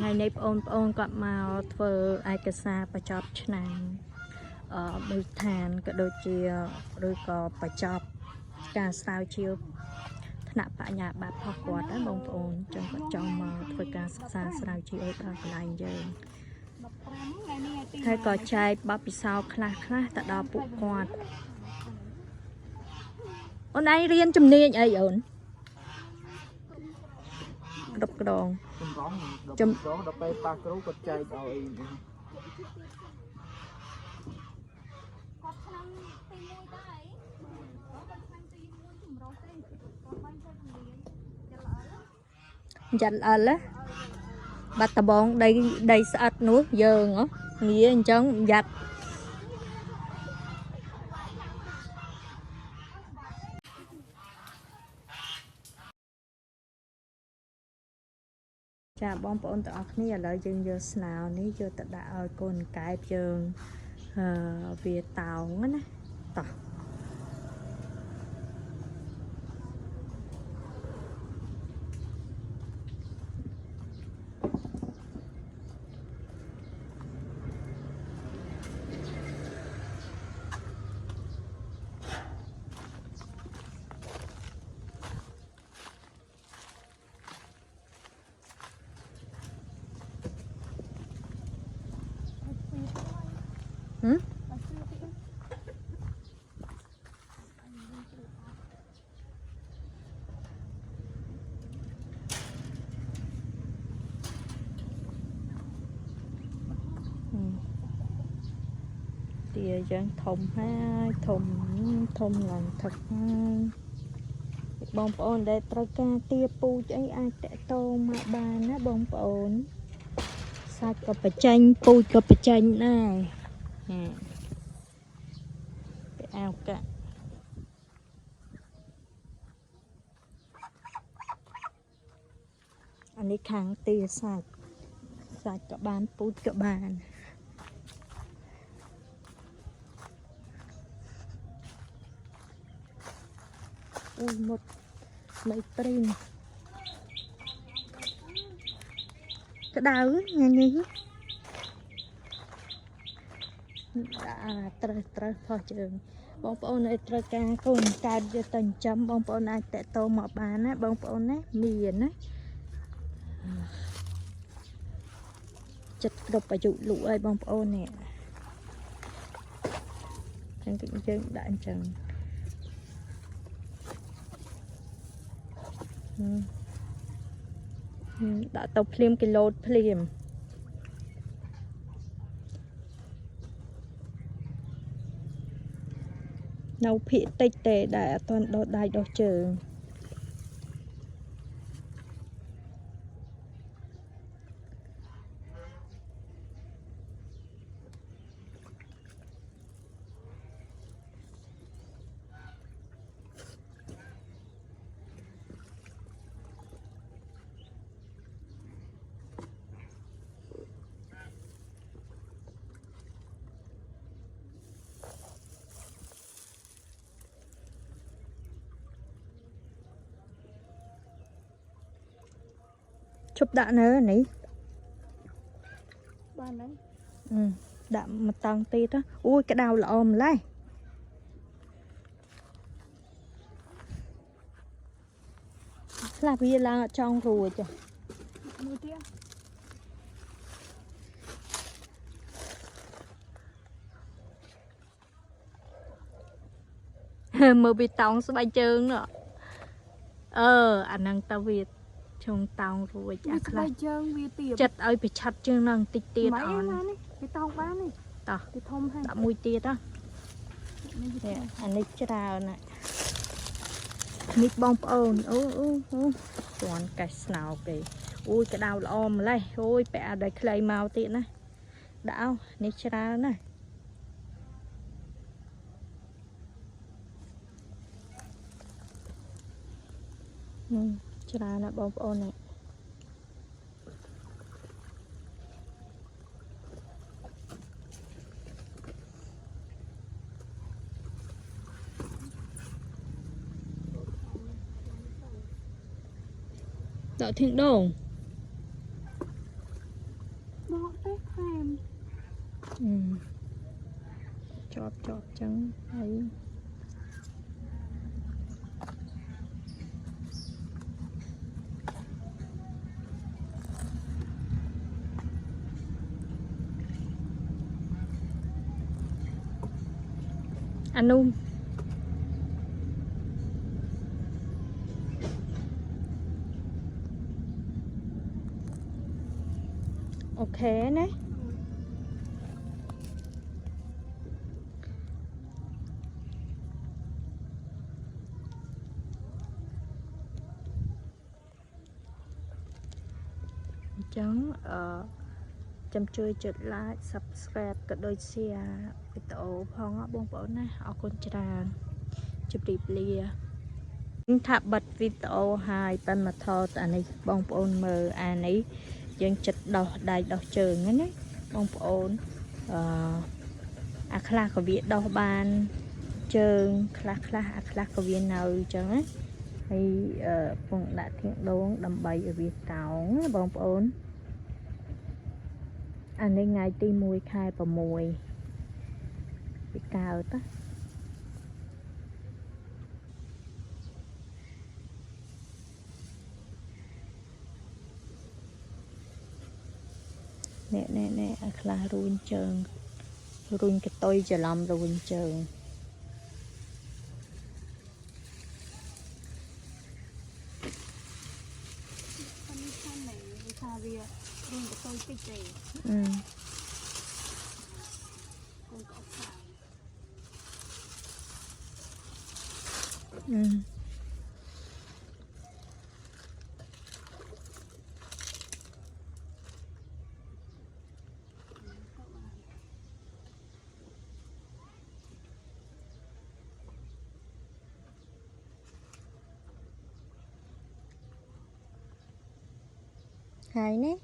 ថ្ងៃនេះបងគាត់មកធ្វើឯកសារបញ្ចប់ឆ្នាំមូលដ្ឋានក៏ដូចជាឬក៏បញ្ចប់ការស្រាវជ្រាវថ្នាក់បញ្ញាបត្ររបស់គាត់ណាបងប្អូនចឹងគាត់ចង់មកធ្វើការសិក្សាស្រាវជ្រាវដល់កន្លែងយើងហើយក៏ចែកបទពិសោធន៍ខ្លះទៅដល់ពួកគាត់អូនឯងរៀនជំនាញអីអូនគ្រប់គ្រងចំរងដល់ពេលប៉ះគ្រូគាត់ចែកឲ្យចាត់អល់បាត់ដបងដីស្អិតនោះយើងងារអញ្ចឹងយ៉ាត់ចាបងប្អូនទាំងអស់គ្នាឥឡូវយើងយកស្នោនេះយកទៅដាក់ឲ្យកូនកែបយើងវាតោងណាតោះទាយើងធំហើយធំឡើងទឹកហើយបងប្អូនដែលត្រូវការទាពូជអីអាចតាក់ទងមកបានណាបងប្អូនសាច់ក៏បញ្ចេញពូជក៏បញ្ចេញដែរទៅអោកាអានេះខាងទាសាច់ក៏បានពូជក៏បានអូយមុតមិនព្រីងក្តៅថ្ងៃនេះត្រូវផុសជើងបងប្អូនឲ្យត្រូវការកូនកើតយកទៅចិញ្ចឹមបងប្អូនអាចតាក់ទងមកបានណាបងប្អូនណាមានណាចិត្តគ្រប់អាយុលក់ឲ្យបងប្អូននេះចឹងយើងដាក់អញ្ចឹងដាក់ទៅភ្លាមគីឡូភ្លាមនៅភាគតិចទេដែលអត់ទាន់ដោះដៃដោះជើងជប់ដាក់នៅនេះបានហើយដាក់មកតង់ទៀតអូយក្តៅល្អម្ល៉េះស្លាប់វាឡើងអត់ចង់រួចមួយទៀតមើលពីតង់ស្បែកជើងនោះអាហ្នឹងតើវាជុំតោងរួចអាខ្លះជើងវាទៀតចិត្តឲ្យប្រឆាត់ជើងនឹងតិចទៀតអនវាតោងបាននេះតោះវាធំហើយដាក់មួយទៀតអានេះច្រើនណាស់នេះបងប្អូនអូជន់កេះស្នោគេអូយក្តៅល្អម្លេះអូយពាក់ឲ្យខ្លីមកទៀតណាដាក់នេះច្រើនណាស់ច្រើនណាស់បងប្អូននេះđậu thiên đồn bọt đấy thèm chọp trắng ấy anh Nung ok đấy chẳng chăm chơi chụp like subscribe ក៏ដូច share វីដេអូផងបងប្អូនណាអរគុណច្រើនជម្រាបលាថាបិទវីដេអូហើយប៉ិនមកថតអានេះបងប្អូនមើលអានេះយើងចិត្តដោះដៃដោះជើងហ្នឹងណាបងប្អូនអាខ្លះក៏វាដោះបានជើងខ្លះអាខ្លះក៏វានៅអញ្ចឹងណាហើយពងដាក់ធាងដូងដើម្បីឲ្យវាតោងណាបងប្អូនអានេះថ្ងៃទី1 ខែ 6 វាកើតណែអាខ្លះរួញជើងរុញកតុយច្រឡំរួញជើងនេះខាងនេះវាថាវារុញកតុយតិចទេកូនក៏ខ្លាចហើយនេះ